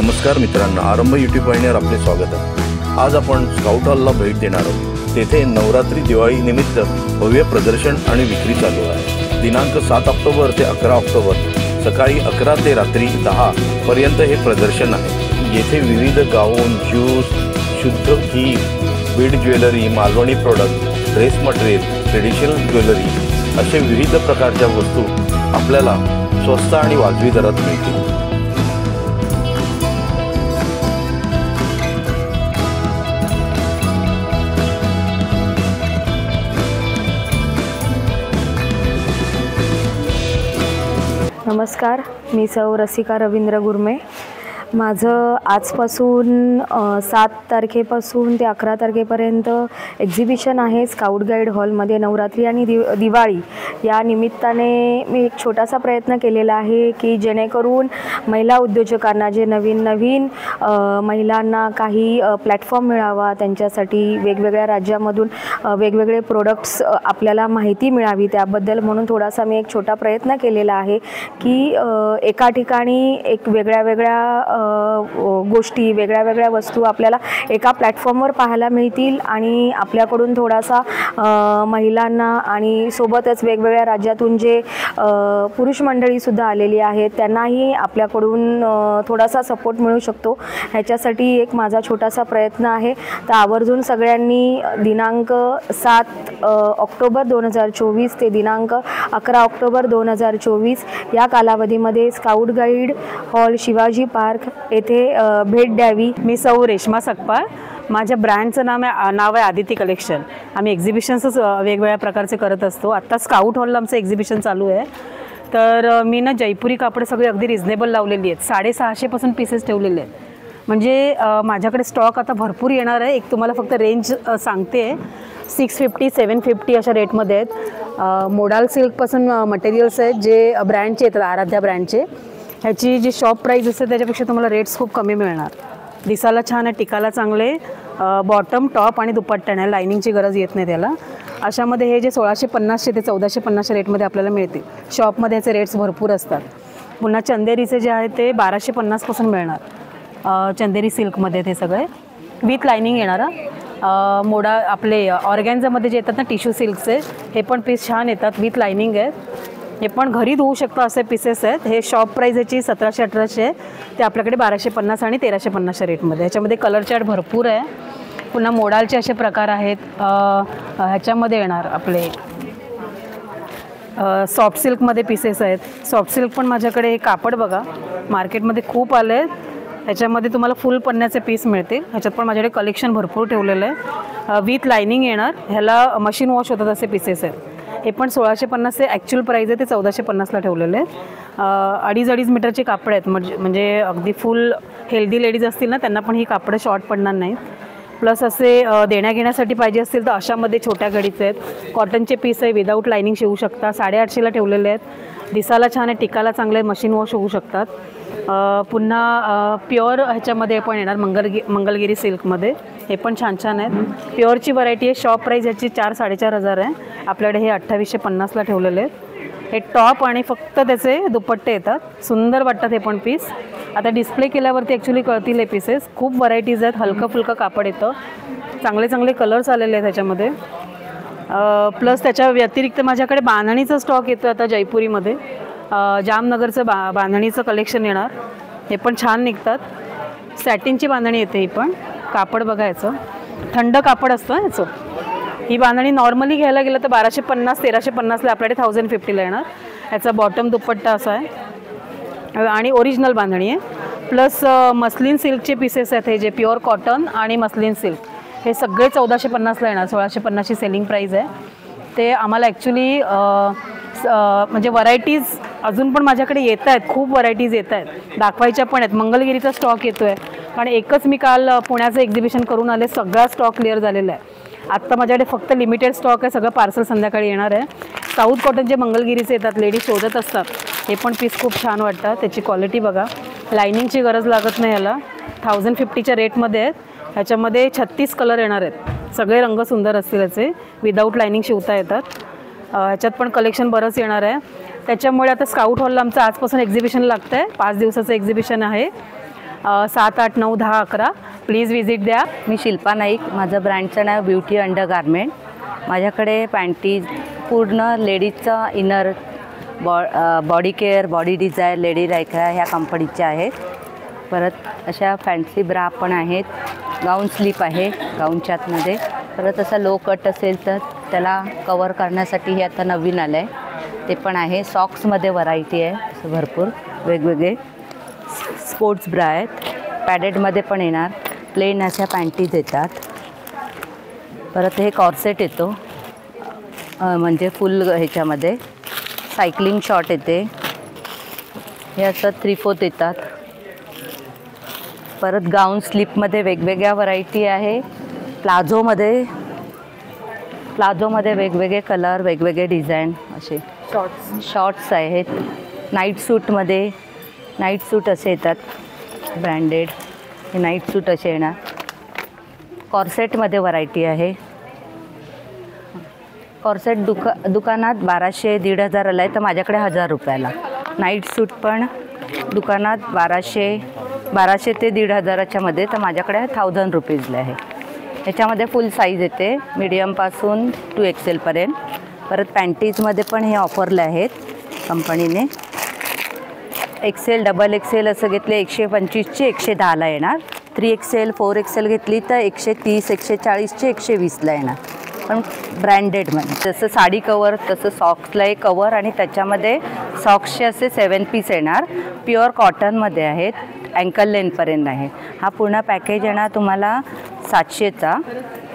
नमस्कार मित्रांनो, आरंभ यूट्यूब वाहिनीवर आपले स्वागत आहे। आज आपण स्काउट हॉलला भेट देणार आहोत। तेथे नवरात्री दिवाळी निमित्त भव्य प्रदर्शन आणि विक्री चालू आहे। दिनांक 7 ऑक्टोबर ते 11 ऑक्टोबर सकाळी 11 ते रात्री 10 पर्यंत हे प्रदर्शन आहे। येथे विविध गाऊन, ज्यूस, शुद्ध घी, bead jewellery, Malvani product, dress material, traditional jewellery असे विविध प्रकारच्या वस्तू आपल्याला स्वस्त आणि वाजवी दरात मिळतील। नमस्कार, मी सौ रसिका रवींद्र गुरमे। माझं आजपासून 7 तारखेपासून ते 11 तारखेपर्यंत एक्झिबिशन आहे स्काउट गाईड हॉलमध्ये। नवरात्री आणि दिवाळी या निमित्ताने मी एक छोटासा प्रयत्न केलेला आहे की जेणेकरून महिला उद्योजकांना, जे नवीन महिलांना काही प्लॅटफॉर्म मिळावा, त्यांच्यासाठी वेगवेगळ्या राज्यामधून वेगवेगळे प्रोडक्ट्स आपल्याला माहिती मिळावी त्याबद्दल, म्हणून थोडासा मी एक छोटा प्रयत्न केलेला आहे की एका ठिकाणी एक वेगळ्या गोष्टी, वेगळ्या वस्तू आपल्याला एका प्लॅटफॉर्मवर पाहायला मिळतील आणि आपल्याकडून थोडासा महिलांना आणि सोबतच वेगवेगळ्या राज्यातून जे पुरुष मंडळीसुद्धा आलेली आहेत त्यांनाही आपल्याकडून थोडासा सपोर्ट मिळू शकतो। ह्याच्यासाठी एक माझा छोटासा प्रयत्न आहे। तर आवर्जून सगळ्यांनी दिनांक 7 ऑक्टोबर 2024 ते दिनांक 11 ऑक्टोबर 2024 या कालावधीमध्ये scout guide hall Shivaji park येथे भेट द्यावी। मी सौ रेश्मा सकपाळ, माझ्या ब्रँडचं नाव आहे आदिती कलेक्शन। आम्ही एक्झिबिशन्सच वेगवेगळ्या प्रकारचे करत असतो। आत्ता स्काउट हॉलला आमचं एक्झिबिशन चालू आहे। तर मी ना जयपुरी कापड सगळे अगदी रिजनेबल लावलेली आहेत। 650 पासून पीसेस ठेवलेले आहेत। म्हणजे माझ्याकडे स्टॉक आता भरपूर येणार आहे। एक तुम्हाला फक्त रेंज सांगते, 650 750 अशा रेटमध्ये आहेत। मोडाल सिल्कपासून मटेरियल्स आहेत जे ब्रँडचे येतात, आराध्या ब्रँडचे। ह्याची जी शॉप प्राईस असते त्याच्यापेक्षा तुम्हाला रेट्स खूप कमी मिळणार। दिसायला छान आहे, टिकायला चांगले, बॉटम, टॉप आणि दुपट्टा नाही, लायनिंगची गरज येत नाही त्याला। अशामध्ये हे जे 1650 ते 1450 रेटमध्ये आपल्याला मिळतील। शॉपमध्ये ह्याचे रेट्स भरपूर असतात। पुन्हा चंदेरीचे जे आहे ते 1250 पासून मिळणार। चंदेरी सिल्कमध्ये ते सगळे विथ लायनिंग येणार। मोडा आपले ऑर्गॅन्झामध्ये जे येतात ना टिश्यू सिल्कचे, हे पण पीस छान येतात, विथ लायनिंग आहेत। हे पण घरी धुवू शकता असे पीसेस आहेत। हे शॉप प्राईस याची 1700-1800 आहे, ते आपल्याकडे 1250 आणि 1350 रेटमध्ये। ह्याच्यामध्ये कलर चार्ट भरपूर आहे। पुन्हा मोडालचे असे प्रकार आहेत। ह्याच्यामध्ये येणार आपले सॉफ्ट सिल्कमध्ये पीसेस आहेत। सॉफ्ट सिल्क पण माझ्याकडे हे कापड बघा मार्केटमध्ये खूप आले आहेत। ह्याच्यामध्ये तुम्हाला फुल पन्न्याचे पीस मिळतील। ह्याच्यात पण माझ्याकडे कलेक्शन भरपूर ठेवलेलं आहे। विथ लायनिंग येणार, ह्याला मशीन वॉश होतात असे पीसेस आहेत। हे पण 1650 ते ॲक्च्युअल प्राईज आहे ते 1450ला ठेवलेले आहेत। 2.5 मीटरचे कापड आहेत, म्हणजे अगदी फुल हेल्दी लेडीज असतील ना त्यांना पण ही कापडं शॉर्ट पडणार नाहीत। प्लस असे देण्याघेण्यासाठी पाहिजे असतील तर अशामध्ये छोट्या घडीचे आहेत। कॉटनचे पीस आहे, विदाऊट लायनिंग शिवू शकता। 850ला ठेवलेले आहेत। दिसायला छान आहे, टिकायला चांगले, मशीन वॉश होऊ शकतात। पुन्हा प्युअर ह्याच्यामध्ये पण येणार मंगलगिरी सिल्कमध्ये, हे पण छान आहेत। प्युअरची व्हरायटी आहे। शॉप प्राईस ह्याची 4-4.5 आहे, आपल्याकडे हे 2850ला ठेवलेले आहेत। हे टॉप आणि फक्त त्याचे दुपट्टे येतात, सुंदर वाटतात हे पण पीस। आता डिस्प्ले केल्यावरती ॲक्च्युली कळतील हे पीसेस। खूप व्हरायटीज आहेत, हलकं फुलकं कापड येतं, चांगले कलर्स आलेले आहेत ह्याच्यामध्ये। प्लस त्याच्या व्यतिरिक्त माझ्याकडे बांधणीचा स्टॉक येतो आता जयपुरीमध्ये। जामनगरचं बांधणीचं कलेक्शन येणार, हे पण छान निघतात। सॅटिनची बांधणी येते, ही पण कापड बघायचं, थंड कापड असतं ह्याचं। ही बांधणी नॉर्मली घ्यायला गेलं तर 1250-1350ला, आपल्याकडे 1050ला येणार। ह्याचा बॉटम दुपट्टा असा आहे आणि ओरिजिनल बांधणी आहे। प्लस मस्लिन सिल्कचे पीसेस आहेत, हे जे प्युअर कॉटन आणि मस्लिन सिल्क, हे सगळे 1450ला येणार। 1650 सेलिंग प्राईस आहे ते। आम्हाला ॲक्च्युली म्हणजे व्हरायटीज अजून पण माझ्याकडे येत आहेत, खूप व्हरायटीज येत आहेत, दाखवायच्या पण आहेत। मंगलगिरीचा स्टॉक येतो आहे, कारण एकच मी काल पुण्याचं एक्झिबिशन करून आले, सगळा स्टॉक क्लिअर झालेला आहे। आत्ता माझ्याकडे फक्त लिमिटेड स्टॉक आहे, सगळं पार्सल संध्याकाळी येणार आहे। साऊथ कॉटनचे मंगलगिरीचे येतात, लेडीज शोधत असतात, हे पण पीस खूप छान वाटतात। त्याची क्वालिटी बघा, लायनिंगची गरज लागत नाही ह्याला। 1050च्या रेटमध्ये आहेत। ह्याच्यामध्ये 36 कलर येणार आहेत, सगळे रंग सुंदर असतील याचे, विदाऊट लायनिंग शिवता येतात। ह्याच्यात पण कलेक्शन बरंच येणार आहे। त्याच्यामुळे आता स्काउट हॉलला आमचं आजपासून एक्झिबिशन लागतं आहे, 5 दिवसाचं एक्झिबिशन आहे। 7, 8, 9, 10, 11 प्लीज विजिट द्या. मी शिल्पा नाईक, माझं ब्रँडचं नाव ब्युटी अंडरगारमेंट. माझ्याकडे पॅन्टीज पूर्ण लेडीजचं inner body care, body desire, lady रायका ह्या कंपनीच्या आहेत. परत अशा फॅन्सी ब्रा पण आहेत. गाऊन स्लीप आहे गाऊनच्या आतमध्ये. परत असा लो कट असेल तर त्याला कवर करण्यासाठी हे आता नवीन आलं आहे ते पण आहे. सॉक्समध्ये व्हरायटी आहे असं भरपूर वेगवेगळे. स्पोर्ट्स ब्रा आहेत, पॅडेडमध्ये पण येणार. प्लेन अशा पॅन्टीज येतात. परत हे कॉर्सेट येतो म्हणजे फुल ह्याच्यामध्ये. सायकलिंग शॉर्ट येते, हे असं 3/4 येतात. परत गाऊन स्लीपमध्ये वेगवेगळ्या व्हरायटी आहे. प्लाझोमध्ये वेगवेगळे कलर, वेगवेगळे डिझाईन असे शॉर्ट्स आहेत. नाईट सूट असे येतात ब्रँडेड. हे नाईट सूट असे येणार. कॉर्सेटमध्ये व्हरायटी आहे. कॉर्सेट दुकानात 1200-1500 आला आहे तर माझ्याकडे 1000 रुपयाला. नाईट सूट पण दुकानात 1200 ते 1500च्या मध्ये तर माझ्याकडे 1000 रुपीजला आहे. ह्याच्यामध्ये फुल साईज येते मीडियमपासून 2XL पर्यंत. परत पॅन्टीजमध्ये पण हे ऑफरले आहेत कंपनीने. XL, XXL असं घेतले 125चे 110ला येणार. 3XL, 4XL घेतली तर 130, 140चे 120ला येणार. पण ब्रँडेडमध्ये जसं साडी कवर तसं सॉक्सला एक कवर आणि त्याच्यामध्ये सॉक्सचे असे 7 पीस येणार. प्युअर कॉटनमध्ये आहेत. अँकल लेंथपर्यंत आहे. हा पूर्ण पॅकेज येणार तुम्हाला 700चा.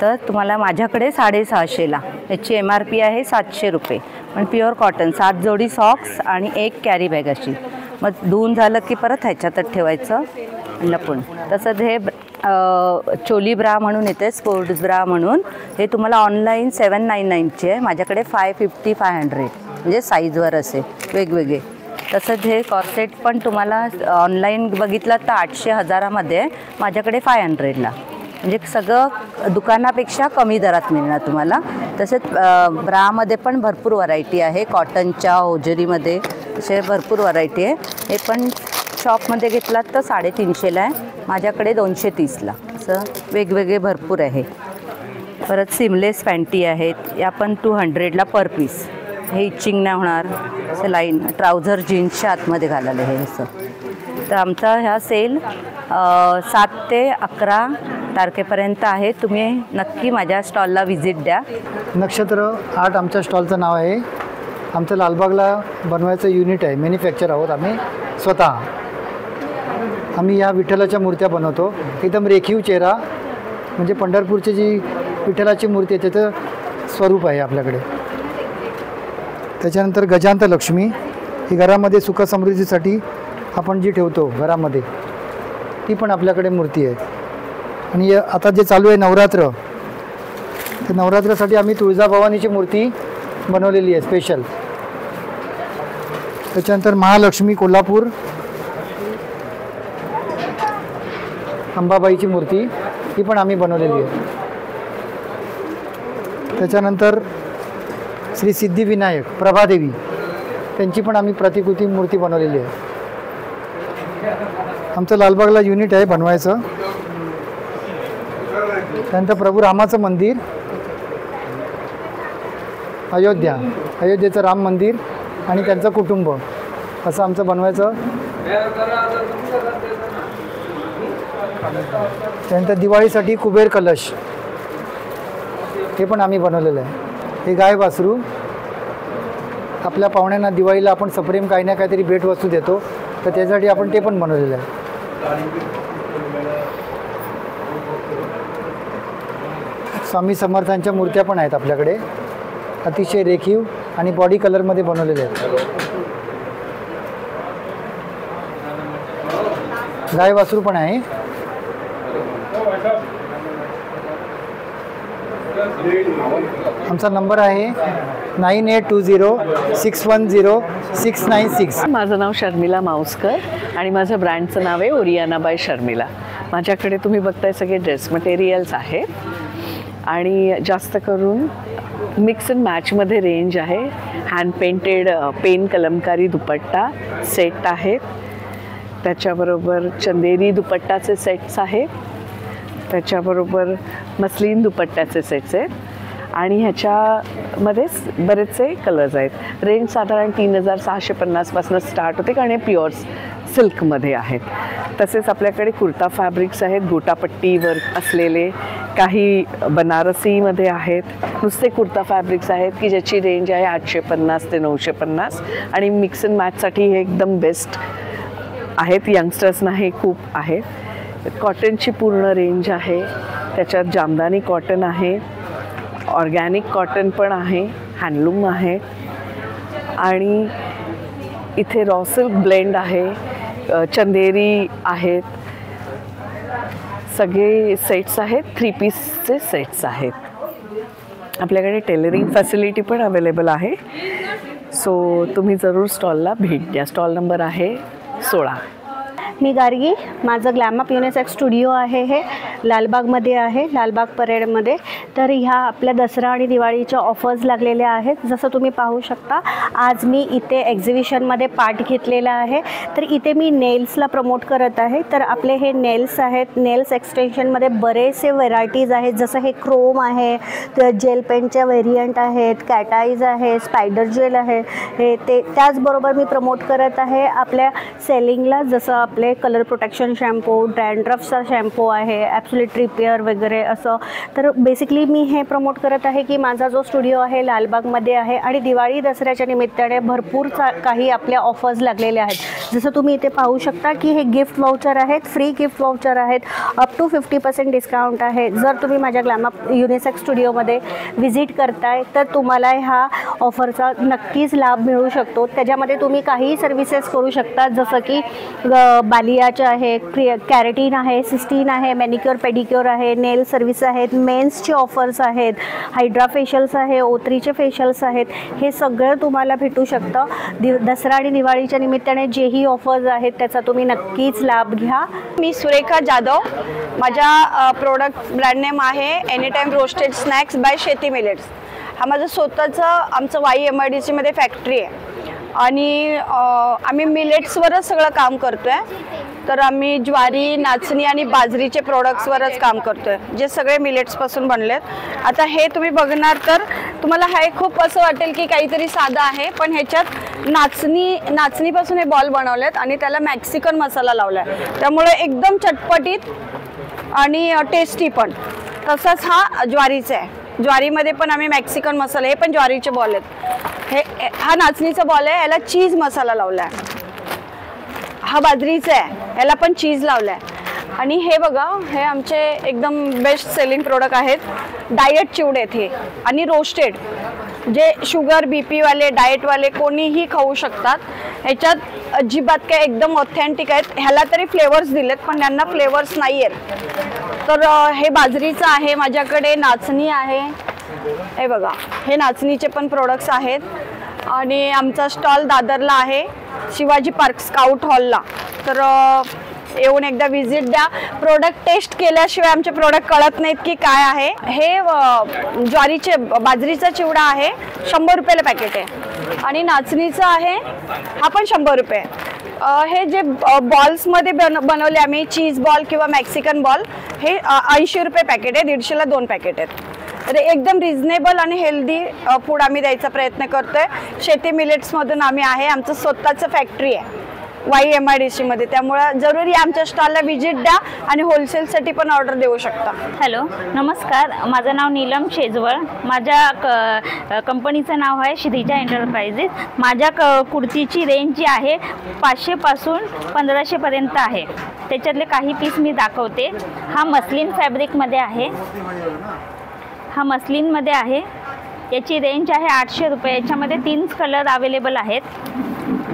तर तुम्हाला माझ्याकडे 650ला. याची MRP आहे 700 रुपये. पण प्युअर कॉटन 7 जोडी सॉक्स आणि 1 कॅरी बॅग अशी. मग धुवून झालं की परत ह्याच्यातच ठेवायचं लपून. तसंच हे चोली ब्रा म्हणून येते, स्पोर्ट्स ब्रा म्हणून. हे तुम्हाला ऑनलाईन 799चे आहे. माझ्याकडे 550, 500 म्हणजे साईजवर असे वेगवेगळे. तसंच हे कॉर्सेट पण तुम्हाला ऑनलाईन बघितलं तर 800, 1000मध्ये आहे. माझ्याकडे 500ला. म्हणजे सगळं दुकानापेक्षा कमी दरात मिळणार तुम्हाला. तसेच ब्रामध्ये पण भरपूर व्हरायटी आहे. कॉटनच्या, होजरीमध्ये असे भरपूर व्हरायटी आहे. हे पण शॉपमध्ये घेतलात तर 350ला आहे. माझ्याकडे 230ला. असं वेगवेगळे भरपूर आहे. परत सिमलेस पॅन्टी आहेत. या पण 200ला पर पीस. हे इचिंग नाही होणार. असं लाईन ट्राउझर जीन्सच्या आतमध्ये घालायला हे असं. तर आमचा ह्या सेल 7 ते 11 तारखेपर्यंत आहे. तुम्ही नक्की माझ्या स्टॉलला व्हिजिट द्या. नक्षत्र आर्ट आमच्या स्टॉलचं नाव आहे. आमचं लालबागला बनवायचं युनिट आहे. मॅन्युफॅक्चर आहोत आम्ही स्वतः. आम्ही या विठ्ठलाच्या मूर्त्या बनवतो. एकदम रेखीव चेहरा म्हणजे पंढरपूरची जी विठ्ठलाची मूर्ती आहे त्याचं स्वरूप आहे आपल्याकडे. त्याच्यानंतर गजांत लक्ष्मी ही घरामध्ये सुखसमृद्धीसाठी आपण जी ठेवतो घरामध्ये ती पण आपल्याकडे मूर्ती आहे. आणि आता जे चालू आहे नवरात्र, तर नवरात्रासाठी आम्ही तुळजाभवानीची मूर्ती बनवलेली आहे स्पेशल. त्याच्यानंतर महालक्ष्मी कोल्हापूर अंबाबाईची मूर्ती ही पण आम्ही बनवलेली आहे. त्याच्यानंतर श्री सिद्धिविनायक प्रभादेवी त्यांची पण आम्ही प्रतिकृती मूर्ती बनवलेली आहे. आमचं लालबागला युनिट आहे बनवायचं. त्यानंतर प्रभू रामाचं मंदिर, अयोध्येचं राम मंदिर आणि त्यांचं कुटुंब असं आमचं बनवायचं. त्यानंतर दिवाळीसाठी कुबेर कलश हे पण आम्ही बनवलेलं आहे. हे गाय वासरू आपल्या पाहुण्यांना दिवाळीला आपण सप्रेम काही ना काहीतरी भेटवस्तू देतो, तर त्यासाठी आपण ते पण बनवलेलं आहे. स्वामी समर्थांच्या मूर्त्या पण आहेत आपल्याकडे. अतिशय रेखीव आणि बॉडी कलरमध्ये बनवलेले आहेत. गाय वासरू पण आहे. आमचा नंबर आहे 9820610696. माझं नाव शर्मिला माउसकर आणि माझं ब्रँडचं नाव आहे ओरियाना बाय शर्मिला. माझ्याकडे तुम्ही बघताय सगळे ड्रेस मटेरियल्स आहे आणि जास्त करून मिक्स अँड मॅचमध्ये रेंज आहे. हँड पेंटेड पेन कलमकारी दुपट्टा सेट आहेत. त्याच्याबरोबर चंदेरी दुपट्टाचे सेट्स आहेत, त्याच्याबरोबर मस्लिन दुपट्ट्याचे सेट्स आहेत आणि ह्याच्यामध्येच बरेचसे कलर्स आहेत. रेंज साधारण 3650 पासून स्टार्ट होते कारण हे प्युअर सिल्कमध्ये आहेत. तसेच आपल्याकडे कुर्ता फॅब्रिक्स आहेत, गोटापट्टी वर्क असलेले, काही बनारसीमध्ये आहेत, नुसते कुर्ता फॅब्रिक्स आहेत की ज्याची रेंज आहे 850 ते 950 आणि मिक्स अँड मॅचसाठी हे एकदम बेस्ट आहेत. यंगस्टर्सना हे खूप आहेत. कॉटनची पूर्ण रेंज आहे, त्याच्यात जामदानी कॉटन आहे, ऑर्गॅनिक कॉटन पण आहे, हँडलूम आहे आणि इथे रॉ सिल्क ब्लेंड आहे, चंदेरी आहेत, सगळे सेट्स आहेत, 3 पीसचे सेट्स आहेत. आपल्याकडे टेलरिंग फॅसिलिटी पण अवेलेबल आहे. सो तुम्ही जरूर स्टॉलला भेट द्या. स्टॉल नंबर आहे 16. मी गार्गी, माझं ग्लॅमअप युनिसेक्स स्टुडिओ आहे, हे लालबागमध्ये आहे, लालबाग परेडमध्ये. तर ह्या आपल्या दसरा आणि दिवाळीच्या ऑफर्स लागलेल्या आहेत. जसं तुम्ही पाहू शकता, आज मी इथे एक्झिबिशनमध्ये पार्ट घेतलेला आहे. तर इथे मी नेल्सला प्रमोट करत आहे. तर आपले हे नेल्स आहेत, नेल्स एक्सटेन्शनमध्ये बरेचसे व्हेरायटीज आहेत. जसं हे क्रोम आहे, तर जेल पेनच्या व्हेरियंट आहेत, कॅटाईज आहे, स्पायडर जेल आहे, हे ते त्याचबरोबर मी प्रमोट करत आहे आपल्या सेलिंगला. जसं आपले कलर प्रोटेक्शन शॅम्पू, डॅन्ड्रफचा शॅम्पू आहे, ॲब्सोल्यूट रिपेअर वगैरे असं. तर बेसिकली मी हे प्रमोट करत आहे की माझा जो स्टुडिओ आहे लालबागमध्ये आहे आणि दिवाळी दसऱ्याच्या निमित्ताने भरपूर काही आपल्या ऑफर्स लागलेल्या आहेत. जसं तुम्ही इथे पाहू शकता की हे गिफ्ट वाउचर आहेत, फ्री गिफ्ट वाउचर आहेत, अप टू 50% डिस्काउंट आहे. जर तुम्ही माझ्या ग्लॅमअप युनिसेक्स स्टुडिओमध्ये व्हिजिट करताय तर तुम्हाला ह्या ऑफरचा नक्कीच लाभ मिळू शकतो. त्याच्यामध्ये तुम्ही काहीही सर्व्हिसेस करू शकता, जसं की बालियाचे आहे, कॅरेटीन आहे, सिस्टीन आहे, मॅनिक्युअर पेडिक्युअर आहे, नेल सर्व्हिस आहेत, मेन्सचे ऑफर्स आहेत, हायड्रा फेशियल्स आहे, ओत्रीचे फेशियल्स आहेत. हे सगळं तुम्हाला भेटू शकतं. दसरा आणि दिवाळीच्या निमित्ताने जेही ऑफर्स आहेत त्याचा तुम्ही नक्कीच लाभ घ्या. मी सुरेखा जाधव, माझ्या प्रोडक्ट ब्रँड नेम आहे any time roasted snacks by Sheti millets. हा माझं स्वतःचं आमचं YMIDCमध्ये फॅक्टरी आहे आणि आम्ही मिलेट्सवरच सगळं काम करतो आहे. तर आम्ही ज्वारी, नाचणी आणि बाजरीचे प्रोडक्ट्सवरच काम करतो आहे, जे सगळे मिलेट्सपासून बनलेत. आता हे तुम्ही बघणार तर तुम्हाला हे खूप असं वाटेल की काहीतरी साधं आहे, पण ह्याच्यात नाचणीपासून हे बॉल बनवलेत आणि त्याला मॅक्सिकन मसाला लावला आहे, त्यामुळे एकदम चटपटीत आणि टेस्टी पण. तसंच हा ज्वारीचा आहे, ज्वारीमध्ये पण आम्ही मॅक्सिकन मसाला, हे पण ज्वारीचे बॉल आहेत. हा नाचणीचा बॉल आहे, याला चीज मसाला लावला आहे. हा बाजरीचा आहे, याला पण चीज लावला आहे. आणि हे बघा, हे आमचे एकदम बेस्ट सेलिंग प्रोडक्ट आहेत. डाएट चिवडे आहेत हे आणि रोस्टेड, जे शुगर BP वाले, डाएटवाले कोणीही खाऊ शकतात. ह्याच्यात अजिबात काय एकदम ऑथेंटिक आहेत. ह्याला तरी फ्लेवर्स दिलेत पण यांना फ्लेवर्स नाही आहेत. तर हे बाजरीचं आहे माझ्याकडे, नाचणी आहे, हे बघा हे नाचणीचे पण प्रोडक्ट्स आहेत. आणि आमचा स्टॉल दादरला आहे, शिवाजी पार्क स्काउट हॉलला. तर येऊन एकदा विजिट द्या. प्रोडक्ट टेस्ट केल्याशिवाय आमचे प्रोडक्ट कळत नाहीत की काय आहे. हे ज्वारीचे बाजरीचा चिवडा आहे, 100 रुपयाला पॅकेट आहे. आणि नाचणीचा आहे, हा पण 100 रुपये. हे जे बॉल्समध्ये बनवले आम्ही, चीज बॉल किंवा मॅक्सिकन बॉल, हे 80 रुपये पॅकेट आहे, 150ला 2 पॅकेट आहेत. तर एकदम रिजनेबल आणि हेल्दी फूड आम्ही द्यायचा प्रयत्न करतोय. शेती मिलेट्समधून आम्ही आहे, आमचं स्वतःचं फॅक्टरी आहे YMIDCमध्ये, त्यामुळं जरूर आमच्या स्टॉलला व्हिजिट द्या आणि होलसेलसाठी पण ऑर्डर देऊ शकता. हॅलो, नमस्कार. माझं नाव नीलम शेजवळ. माझ्या कंपनीचं नाव आहे श्रीजा एंटरप्राइजेस. माझ्या कुर्तीची रेंज जी आहे 500 पासून 1500पर्यंत आहे. त्याच्यातले काही पीस मी दाखवते. हा मस्लिन फॅब्रिकमध्ये आहे, हा मस्लिनमध्ये आहे. याची रेंज आहे 800 रुपये. याच्यामध्ये 3 कलर अवेलेबल आहेत.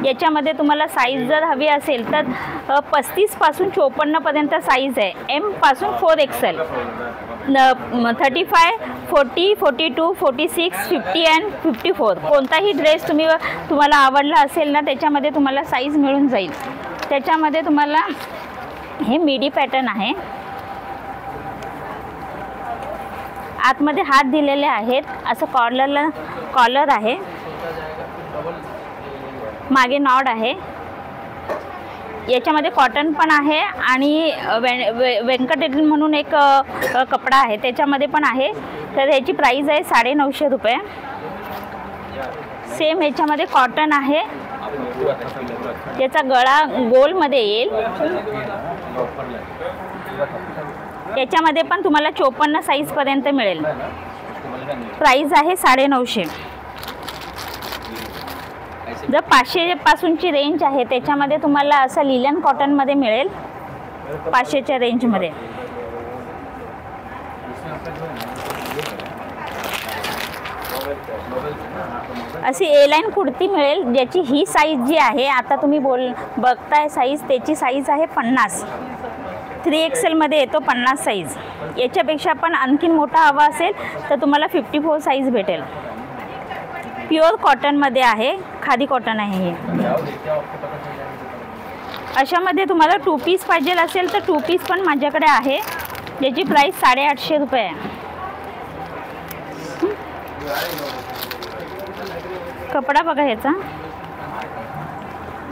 याच्यामध्ये तुम्हाला साईज जर हवी असेल तर 35 पासून 54पर्यंत साईज आहे. M पासून 4XL, 35, 40, 42, 46, 50 अँड 54. कोणताही ड्रेस तुम्हाला आवडला असेल ना, त्याच्यामध्ये तुम्हाला साईज मिळून जाईल. त्याच्यामध्ये तुम्हाला हे मिडी पॅटर्न आहे, आतमध्ये हात दिलेले आहेत, असं कॉलर आहे, मागे नॉड आहे. याच्यामध्ये कॉटन पण आहे आणि व्यंकटेरियन म्हणून एक कपडा आहे त्याच्यामध्ये पण आहे. तर ह्याची प्राईस आहे 950 रुपये. सेम याच्यामध्ये कॉटन आहे, याचा गळा गोलमध्ये येईल. याच्यामध्ये पण तुम्हाला 54 साईजपर्यंत मिळेल. प्राईस आहे 950. जर 500 पासूनची रेंज आहे त्याच्यामध्ये तुम्हाला असं लिलन कॉटनमध्ये मिळेल 500च्या रेंजमध्ये. अशी ए लाईन कुर्ती मिळेल ज्याची ही साईज जी आहे आता तुम्ही बघताय साईज, त्याची साईज आहे 50. 3XL मध्ये येतो 50 साईज. याच्यापेक्षा पण आणखीन मोठा हवा असेल तर तुम्हाला 54 साईज भेटेल. प्युअर कॉटनमध्ये आहे, खादी कॉटन आहे हे. अशामध्ये तुम्हाला 2 पीस पाहिजे असेल तर 2 पीस पण माझ्याकडे आहे, ज्याची प्राईस 850 रुपये आहे. कपडा बघा ह्याचा,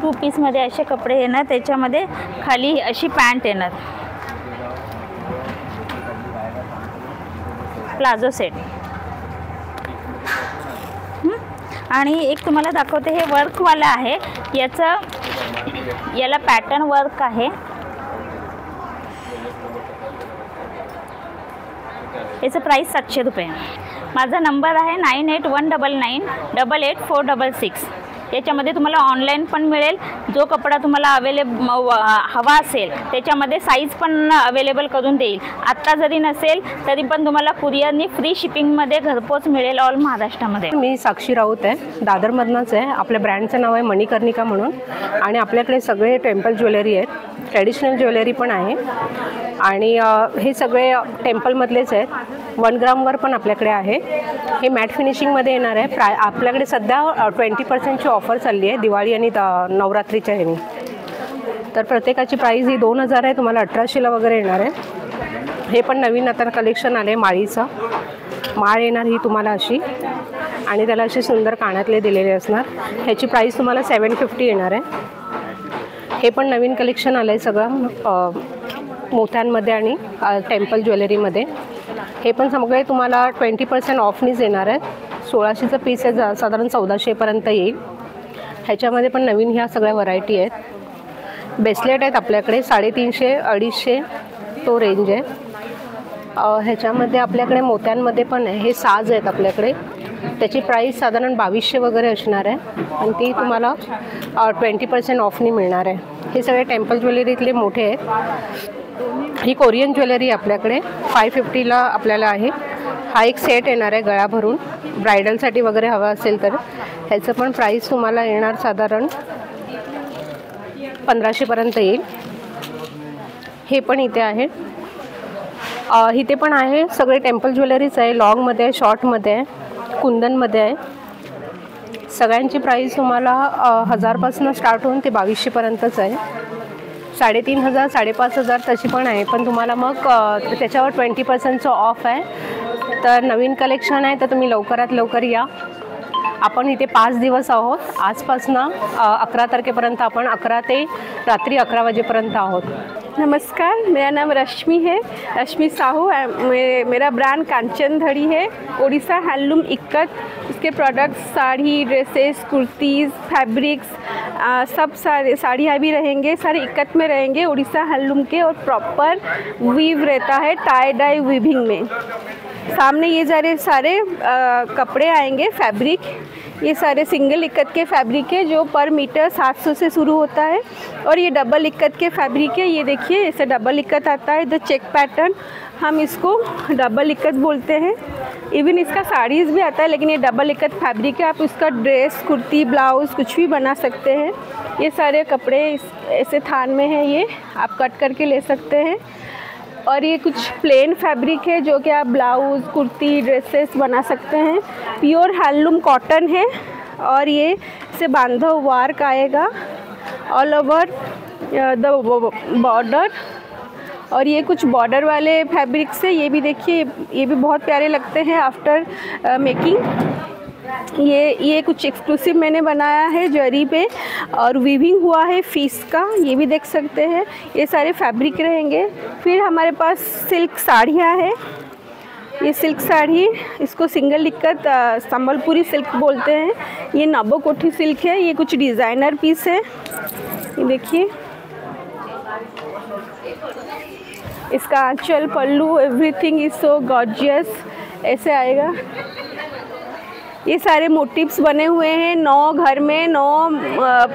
2 पीसमध्ये असे कपडे येणार, त्याच्यामध्ये खाली अशी पॅन्ट येणार, प्लाझो सेट. आणि एक तुम्हाला दाखवते, हे वर्कवाला आहे, याला पॅटर्न वर्क आहे. याचं प्राईस 700 रुपये. माझा नंबर आहे 9819998846. याच्यामध्ये तुम्हाला ऑनलाईन पण मिळेल. जो कपडा तुम्हाला हवा असेल त्याच्यामध्ये साईज पण अवेलेबल करून देईल. आत्ता जरी नसेल तरी पण तुम्हाला कुरिअरनी फ्री शिपिंगमध्ये घरपोच मिळेल ऑल महाराष्ट्रामध्ये. मी साक्षी राऊत आहे, दादरमधनंच आहे. आपल्या ब्रँडचं नाव आहे मणिकर्णिका म्हणून. आणि आपल्याकडे सगळे टेम्पल ज्वेलरी आहेत, ट्रॅडिशनल ज्वेलरी पण आहे. आणि हे सगळे टेम्पलमधलेच आहेत. 1 ग्रामवर पण आपल्याकडे आहे. हे मॅट फिनिशिंगमध्ये येणार आहे. आपल्याकडे सध्या 20%ची ऑफर चालली आहे दिवाळी आणि नवरात्रीच्या ह्यानी. तर प्रत्येकाची प्राईस ही 2000 आहे, तुम्हाला 1800ला वगैरे येणार आहे. हे पण नवीन आता कलेक्शन आले, माळीचं माळ येणार ही तुम्हाला अशी, आणि त्याला असे सुंदर कानातले दिलेले असणार. ह्याची प्राईस तुम्हाला 750 येणार आहे. हे पण नवीन कलेक्शन आलं आहे सगळं मोत्यांमध्ये आणि टेम्पल ज्वेलरीमध्ये. हे पण सगळे तुम्हाला 20% ऑफनीच येणार आहेत. 1600चं पीस आहे, साधारण 1400पर्यंत येईल. ह्याच्यामध्ये पण नवीन ह्या सगळ्या व्हरायटी आहेत. ब्रेसलेट आहेत आपल्याकडे 350-250 तो रेंज आहे. ह्याच्यामध्ये आपल्याकडे मोत्यांमध्ये पण आहे. हे साज आहेत आपल्याकडे, त्याची प्राईस साधारण 2200 वगैरे असणार आहे, आणि ती तुम्हाला 20% ऑफनी मिळणार आहे. हे सगळे टेम्पल ज्वेलरीतले मोठे आहेत. ही कोरियन ज्वेलरी आपल्याकडे 550ला आपल्याला आहे. हा एक सेट येणार आहे गळा भरून, ब्रायडलसाठी वगैरे हवा असेल तर. ह्याचं पण प्राईस तुम्हाला येणार साधारण 1500पर्यंत येईल. हे पण इथे आहे, इथे पण आहे. सगळे टेम्पल ज्वेलरीच आहे. लॉंगमध्ये आहे, शॉर्टमध्ये आहे, कुंदनमध्ये आहे. सगळ्यांची प्राईस तुम्हाला 1000पासून स्टार्ट होऊन ते 2200पर्यंतच आहे. 3500, 5500 तशी पण आहे. पण तुम्हाला मग त्याच्यावर 20%चं ऑफ आहे. तर नवीन कलेक्शन आहे, तर तुम्ही लवकरात लवकर या. आपण इथे 5 दिवस आहोत. आजपासून 11 तारखेपर्यंत आपण 11 ते रात्री 11 वाजेपर्यंत आहोत. नमस्कार, मेरा नाम रश्मि है, रश्मि साहू. मेरा ब्रांड कांचन धड़ी है, ओडिशा हैंडलूम इक्कत. उसके products sari, dresses, kurtis, fabrics, सब सारे साड़ियाँ भी रहेंगे, सारे इक्कत में रहेंगे, उड़ीसा हैंडलूम के. और प्रॉपर वीव रहता है, टाई डाई वीविंग में. सामने ये सारे कपड़े आएंगे, फैब्रिक. ये सारे सिंगल इक्कत के फैब्रिक है जो पर मीटर 700 से शुरू होता है. और ये डबल इक्कत के फैब्रिक है. ये देखिए, इसे डबल इक्कत आता है, द चेक पैटर्न, हम इसको डबल इक्कत बोलते हैं. इवन इसका साड़ीज़ भी आता है, लेकिन ये डबल इक्कत फैब्रिक है. आप इसका ड्रेस, कुर्ती, ब्लाउज़ कुछ भी बना सकते हैं. ये सारे कपड़े ऐसे थान में हैं, ये आप कट करके ले सकते हैं. और ये कुछ प्लेन फैब्रिक है जो कि आप ब्लाउज़, कुर्ती, ड्रेसेस बना सकते हैं. प्योर हैंडलूम कॉटन है. और ये से बांधव वर्क आएगा ऑल ओवर द बॉर्डर. और ये कुछ बॉर्डर वाले फैब्रिक से, ये भी देखिए, ये भी बहुत प्यारे लगते हैं आफ्टर मेकिंग. ये कुछ एक्सक्लूसिव मैंने बनाया है जरी पे, और वीविंग हुआ है फीस का, ये भी देख सकते हैं। ये सारे फैब्रिक रहेंगे। फिर हमारे पास सिल्क साड़ियाँ हैं। ये सिल्क साड़ी, इसको सिंगल दिक्कत संबलपुरी सिल्क बोलते हैं। ये नब्बोकोठी सिल्क है। ये कुछ डिज़ाइनर पीस है। ये देखिए, इसका आंचल, पल्लू, एवरीथिंग इज सो गॉर्जियस, ऐसे आएगा। ये सारे मोटिव्स बने हुए हैं। 9 घर में 9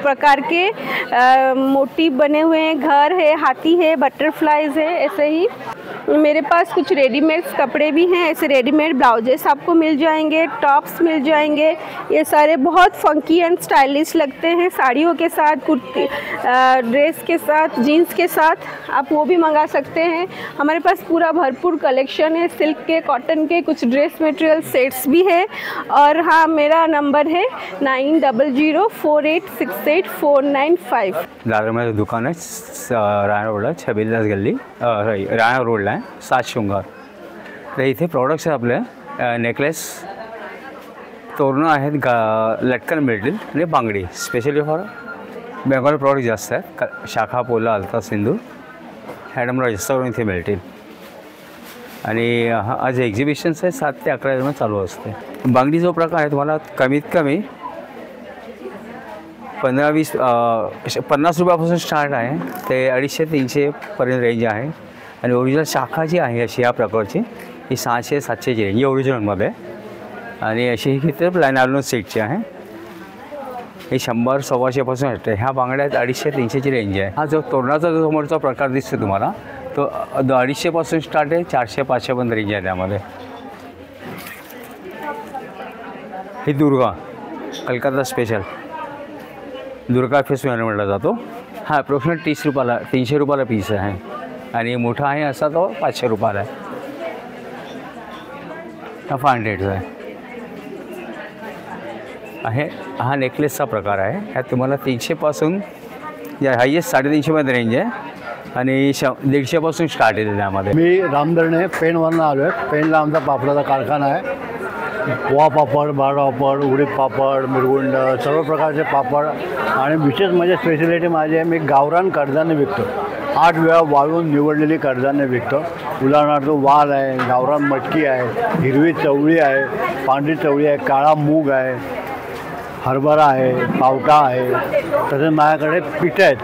प्रकार के मोटिव बने हुए हैं। घर है, हाथी है, बटरफ्लाइज है, ऐसे ही। मेरे पास कुछ रेडीमेड कपड़े भी हैं। ऐसे रेडीमेड ब्लाउजेस आपको मिल जाएंगे, टॉप्स मिल जाएंगे। ये सारे बहुत फंकी एंड स्टाइलिश लगते हैं, साड़ियों के साथ, कुर्ती, ड्रेस के साथ, जीन्स के साथ आप वो भी मंगा सकते हैं। हमारे पास पूरा भरपूर कलेक्शन है, सिल्क के, कॉटन के, कुछ ड्रेस मटेरियल सेट्स भी है। और हाँ, मेरा नंबर है 9004868495। दादर में दुकान है, राणा रोडला, छबिलदास गल्ली, राणा रोडला आहे, 7 शृंगार। तर इथे प्रॉडक्ट्स आहेत आपले, नेकलेस, तोरणं आहेत, लटकन मिळतील आणि बांगडी। स्पेशली फॉर बेंगॉली प्रॉडक्ट जास्त आहेत, शाखा, पोला, अलता, सिंधू, हॅडमरा जास्त करून इथे मिळतील। आणि आज एक्झिबिशन्स आहे, 7 ते 11 दरम्यान चालू असते। बांगडी जो प्रकार आहे तुम्हाला कमीत कमी 50 रुपयापासून स्टार्ट आहे ते 250-300 पर्यंत रेंज आहे। आणि ओरिजिनल शाखा जी आहे अशी या प्रकारची, ही 600-700ची रेंज ओरिजिनलमध्ये। आणि अशी ही तर लायनार्नो सेटची आहे, ही 100-125पासून असते। ह्या बांगड्या 250-300ची रेंज आहे। हा जो तोरणाचा जो समोरचा प्रकार दिसतो तुम्हाला, तो 250पासून स्टार्ट आहे, 400-500 पर्यंत रेंज आहे त्यामध्ये। ही दुर्गा, कलकत्ता स्पेशल दुर्गा फेस्टिवल म्हटला जातो। हा अप्रॉक्सिमेट 30 रुपयाला, 300 रुपयाला पीस आहे। आणि मोठा आहे असा तो 500 रुपयाला आहे। हा 500चा आहे। हा नेकलेसचा प्रकार आहे। ह्यात तुम्हाला 300पासून हायेस्ट 350 पर्यंत रेंज आहे आणि 150पासून स्टार्ट आहे त्यामध्ये। मी रामदरणे पेणवरून आलो आहे। पेणला आमचा पापडाचा कारखाना आहे। पोहा पापड, बाळ पापड, उडीद पापड, मिरगुंड, सर्व प्रकारचे पापड। आणि विशेष म्हणजे स्पेशलिटी माझी आहे, मी गावरान कडधान्य विकतो। 8 वेळा वाळून निवडलेली कडधान्य विकतो। उदाहरणार्थ वाल आहे, गावरान मटकी आहे, हिरवी चवळी आहे, पांढरी चवळी आहे, काळा मूग आहे, हरभरा आहे, पावटा आहे। तसेच माझ्याकडे पीठ आहेत,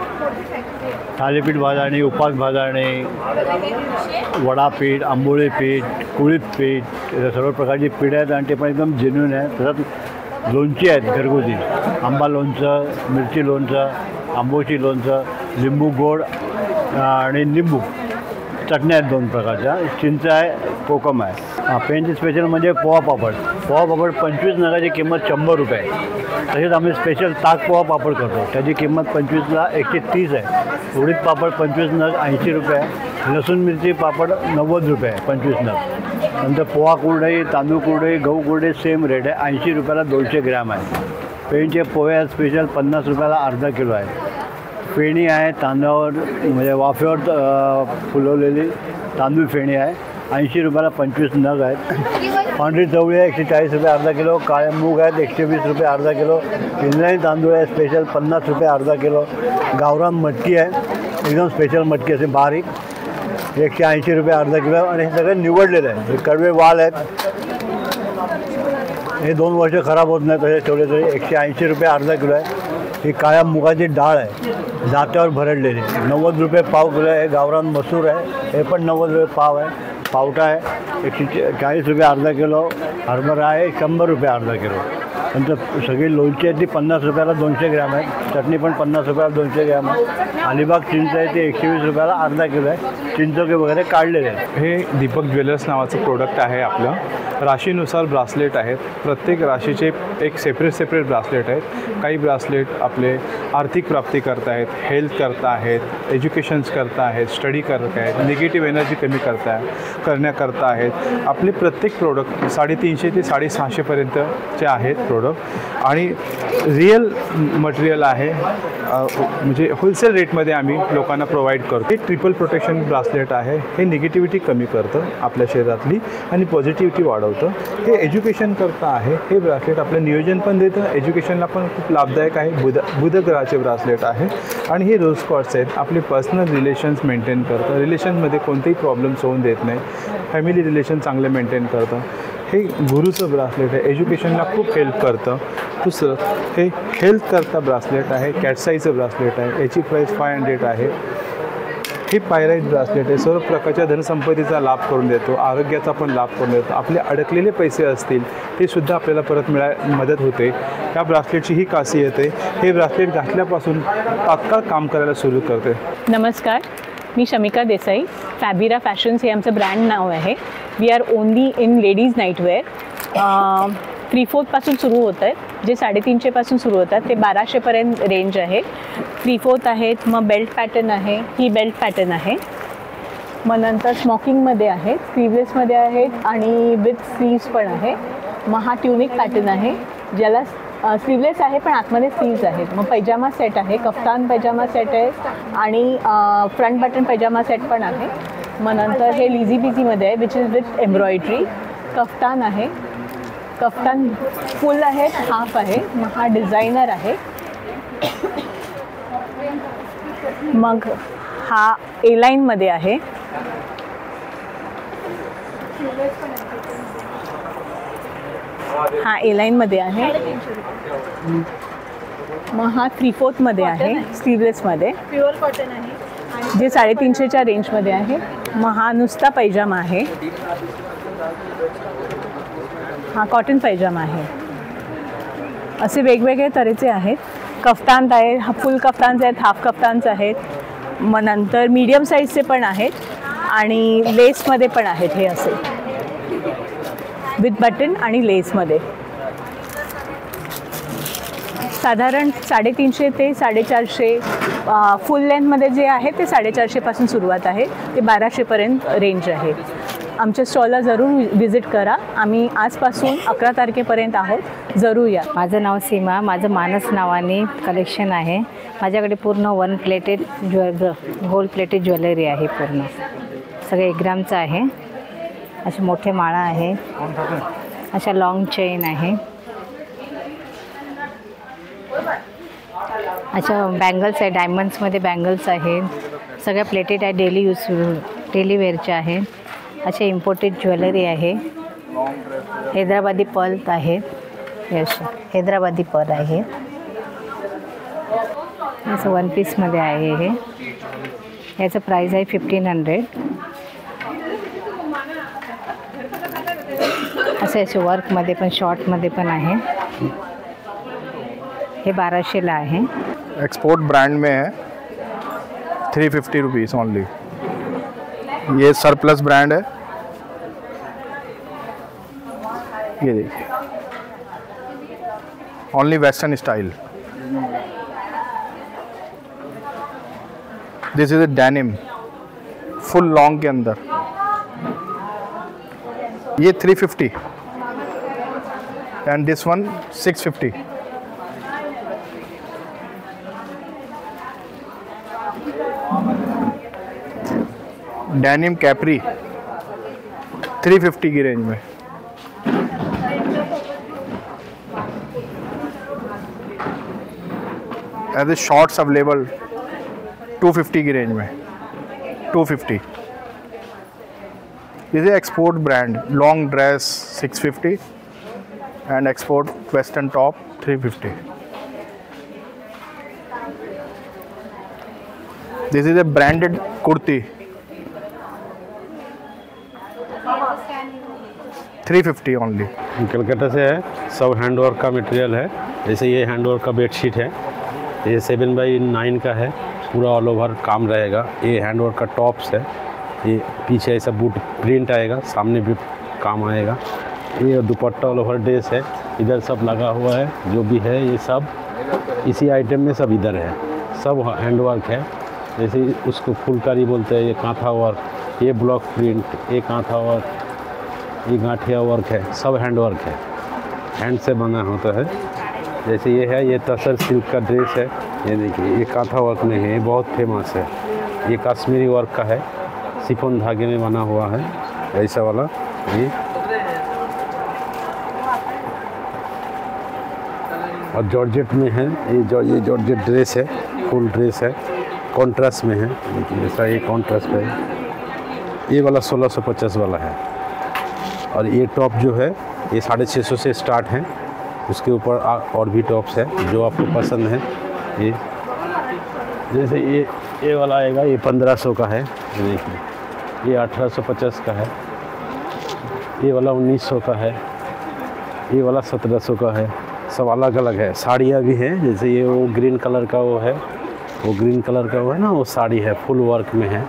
थालीपीठ भाजणी, उपास भाजणी, वडापीठ, आंबोळी पीठ, कुळीत पीठ, सर्व प्रकारची पीठ आहेत आणि ते पण एकदम जेन्युइन आहे। तसंच लोणची आहेत घरगुती, आंबा लोणचं, मिरची लोणचं, आंबोशी लोणचं, लिंबू गोड आणि लिंबू चटण्या आहेत 2 प्रकारच्या, चिंच आहे, कोकम आहे। पेनची स्पेशल म्हणजे पोहा पापड। पोहा पापड 25 नगाची किंमत 100 रुपये आहे। तसेच आम्ही स्पेशल ताक पोहा पापड करतो, त्याची किंमत 25ला 130 आहे। उडीद पापड 25 नग 80 रुपये आहे। लसूण मिरची पापड 90 रुपये आहे 25 नग। नंतर पोहा कुरडई, तांदूळ कुरडई, गहू कुरडई सेम रेट आहे, 80 रुपयाला 200 ग्रॅम आहे। पेनचे पोहे स्पेशल 50 रुपयाला अर्धा किलो आहे। फेणी आहे, तांदळावर म्हणजे वाफेवर फुलवलेली तांदूळ फेणी आहे, 80 रुपयाला 25 नग आहेत। पांढरी चवळी आहे 140 रुपये अर्धा किलो। काळे मूग आहेत 120 रुपये अर्धा किलो। इंद्रायणी तांदूळ आहे स्पेशल 50 रुपये अर्धा किलो। गावरान मटकी आहे, एकदम स्पेशल मटकी असे बारीक, 180 रुपये अर्धा किलो। आणि हे सगळे निवडलेले आहेत। कडवे वाल आहेत, हे 2 वर्ष खराब होत नाही तसे ठेवले तरी 180 रुपये अर्धा किलो आहे। ही काळ्या मुगाची डाळ आहे, जात्यावर भरडलेली, 90 रुपये पाव किलो आहे। गावरान मसूर आहे, हे पण 90 रुपये पाव आहे। पावटा आहे 140 रुपये अर्धा किलो। हरभरा आहे 100 रुपये अर्धा किलो। नंतर सगळी लोणची आहे ती 50 रुपयाला 200 ग्रॅम आहे। चटणी पण 50 रुपयाला 200 ग्रॅम आहे। अलिबाग चिंच आहे ते 120 रुपयाला अर्धा किलो आहे। चिंचोके वगैरे काढलेले आहेत। हे दीपक ज्वेलर्स नावाचं प्रोडक्ट आहे आपलं। राशीनुसार ब्रासलेट आहेत, प्रत्येक राशीचे एक सेपरेट ब्रासलेट आहेत। काही ब्रासलेट आपले आर्थिक प्राप्ती करता आहेत, हेल्थ करता आहेत, एज्युकेशन्स करता आहेत, स्टडी करत आहेत, निगेटिव्ह एनर्जी कमी करण्याकरता आहेत। आपले प्रत्येक प्रोडक्ट 350 ते 650 पर्यंतचे आहेत। प्रोडक्ट आणि रिअल मटेरियल आहे, म्हणजे होलसेल रेटमध्ये आम्ही लोकांना प्रोव्हाइड करतो. हे ट्रिपल प्रोटेक्शन ब्रासलेट आहे. हे निगेटिव्हिटी कमी करतं आपल्या शरीरातली आणि पॉझिटिव्हिटी वाढवतं. हे एज्युकेशन करता आहे. हे ब्रासलेट आपलं नियोजन पण देतं, एज्युकेशनला पण खूप लाभदायक आहे. बुध ग्रहाचे ब्रासलेट आहे आणि हे रोज कॉर्ड्स आहेत. आपले पर्सनल रिलेशन्स मेंटेन करतं, रिलेशनमध्ये कोणतेही प्रॉब्लेम्स होऊन देत नाही, फॅमिली रिलेशन चांगले मेंटेन करतं. हे गुरुचं ब्रासलेट आहे, एज्युकेशनला खूप हेल्प करतं. दुसरं हे हेल्थ करता ब्रासलेट आहे, कॅटसाईचं ब्रासलेट आहे. याची प्राईस 500 आहे. हे पायराईट ब्रासलेट आहे, सर्व प्रकारच्या धनसंपत्तीचा लाभ करून देतो, आरोग्याचा पण लाभ करून देतो. आपले अडकलेले पैसे असतील ते सुद्धा आपल्याला परत मदत होते. या ब्रासलेटची ही खासियत आहे. हे ब्रासलेट घातल्यापासून तात्काळ काम करायला सुरू करते. नमस्कार, मी शमिका देसाई. फॅबिरा फॅशन्स हे आमचं ब्रँड नाव आहे. We are only in ladies nightwear. 3/4 सुरू होत आहेत, जे 350 सुरू होतात ते 1200 रेंज आहे. 3/4 आहेत, मग बेल्ट पॅटर्न आहे, ही बेल्ट पॅटर्न आहे. मग नंतर स्मॉकिंगमध्ये आहेत, स्लीवलेसमध्ये आहेत आणि विथ स्लीव्स पण आहे. मग हा ट्युनिक पॅटर्न आहे, ज्याला स्लीवलेस आहे पण आतमध्ये स्लीव्ज आहेत. मग पैजामा सेट आहे, कफ्तान पैजामा सेट आहे आणि फ्रंट बटन पैजामा सेट पण आहे. मग नंतर हे लिझी बिझीमध्ये आहे, which is with embroidery. Kaftan आहे, कफ्तान फुल आहे, हाफ आहे. मग हा डिझायनर आहे. मग हा ए लाईनमध्ये आहे. हा ए लाईनमध्ये आहे. मग हा 3/4 आहे, स्लीवलेसमध्ये, प्युअर कॉटन आहे, जे 350च्या रेंजमध्ये आहे. मग हा नुसता पैजामा आहे, हा कॉटन पैजामा आहे. असे वेगवेगळे तऱ्हेचे आहेत. कफ्तान आहे, फुल कफ्तान्स आहेत, हाफ कफ्तान्स आहेत. मग नंतर मीडियम साईजचे पण आहेत आणि लेसमध्ये पण आहेत. हे असे विथ बटन आणि लेसमध्ये. साधारण 350 ते 450. फुल लेंथमध्ये जे आहे ते 450 सुरुवात आहे, ते 1200 रेंज आहे. आमच्या स्टॉलला जरूर व्हिजिट करा. आम्ही आजपासून 11 तारखेपर्यंत आहोत, जरूर या. माझं नाव सीमा, माझं मानस नावाने कलेक्शन आहे. माझ्याकडे पूर्ण 1 प्लेटेड गोल्ड प्लेटेड ज्वेलरी आहे. पूर्ण सगळे 1 ग्रामचं आहे. असे मोठे माळा आहे, अशा लॉंग चेन आहे, अशा बँगल्स आहे, डायमंड्समध्ये बँगल्स आहेत. सगळ्या प्लेटेड आहे, डेली वेअरच्या आहेत. असे इम्पोर्टेड ज्वेलरी आहे. हैदराबादी पर्ल आहेत, हे असे हैदराबादी पर्ल आहे. असं 1 पीसमध्ये आहे. हे याचं प्राईस आहे 1500. असे वर्कमध्ये पण शॉर्टमध्ये पण आहे. हे 1200ला आहे. एक्सपोर्ट ब्रांड में है, 350 रुपीज़ ओनली. ये सरप्लस ब्रांड है, ये देखिए, only western style. This is a denim, full long के अंदर. ये 350 and this one 650. Denim capri 350 की रेंज में. एज ए शॉर्ट्स अवेलेबल 250 की रेंज में, 250. This is export brand. Long dress 650 and export western top 350. This is a branded kurti 350 only. Calcutta से है, सब हैंडवर्क का मटेरियल है. जैसे ये हैंडवर्क का बेडशीट है, ये 7x9 का है, पूरा ऑल ओवर काम रहेगा. ये हैंडवर्क का टॉप्स है, ये पीछे ऐसा बूट प्रिंट आएगा, सामने भी काम आएगा. ये दुपट्टा ऑल ओवर ड्रेस है, इधर सब लगा हुआ है. जो भी है ये सब इसी आइटम में सब इधर है, सब हैंडवर्क है. जैसे उसको फुलकारी बोलते हैं, ये कांथा वर्क, ये ब्लॉक प्रिंट, ये कांथा वर्क, ये गांठिया वर्क है, सब हैंडवर्क है. हैंड से बना होता है। जैसे ये है, ये तसर सिल्क का ड्रेस है, ये देखिए ये कांथा वर्क में है, ये बहुत फेमस है। ये कश्मीरी वर्क का है, शिफॉन धागे में बना हुआ है ऐसा वाला। ये और जॉर्जेट में है, ये जॉर्जेट ड्रेस है, फुल ड्रेस है, कॉन्ट्रास्ट में है। देखिए ऐसा ये कॉन्ट्रास्ट है। ये वाला 1650 वाला है। और ये टॉप जो है ये 650 से स्टार्ट है। उसके ऊपर और भी टॉप्स है जो आपको पसंद है। ये जैसे ये वाला आएगा, ये 1500 का है। देखिए ये 1850 का है। ये वाला 1900 का है। ये वाला 1700 का है। सब अलग अलग है। साड़ियाँ भी हैं, जैसे ये वो ग्रीन कलर का वो है, वो ग्रीन कलर का वो है ना, वो साड़ी है, फुल वर्क में है।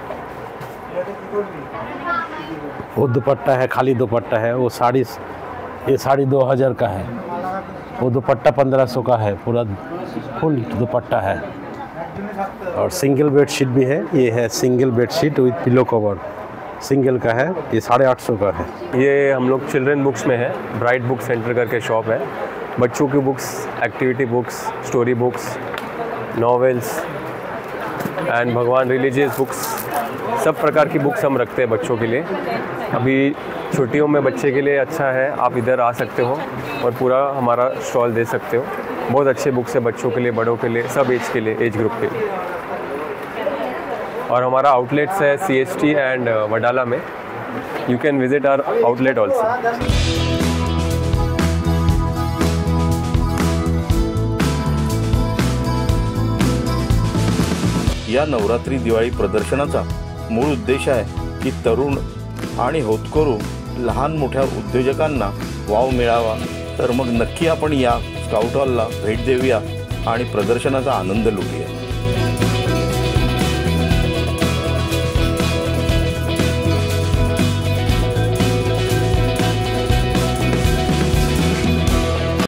वो दुपट्टा है, खाली दुपट्टा है। वो साड़ी, ये साड़ी 2000 का है। वो दुपट्टा 1500 का है, पूरा फुल दुपट्टा है। और सिंगल बेडशीट भी है। ये है सिंगल बेडशीट विद पिलो कवर, सिंगल का है। ये 850 का है। ये हम लोग चिल्ड्रन बुक्स में है, ब्राइट बुक सेंटर करके शॉप है। बच्चों की books, activity books, story books, novels end भगवान रिलीजियस बुक्स, सब प्रकार की बुक्स हम रखते हैं बच्चों के लिए। अभी छुट्टियों में बच्चे के लिए अच्छा है, आप इधर आ सकते हो और पूरा हमारा स्टॉल दे सकते हो। बहुत अच्छे बुक्स है बच्चों के लिए, बड़ों के लिए, सब एज के लिए, एज ग्रुप के लिए। और हमारा आउटलेट्स है CST एंड वडाला में। You can visit our outlet also. या नवरात्री दिवाळी प्रदर्शनाचा मूळ उद्देश आहे की तरुण आणि होतकरू लहान मोठ्या उद्योजकांना वाव मिळावा। तर मग नक्की आपण या स्काउट हॉलला भेट देऊया आणि प्रदर्शनाचा आनंद लुटूया।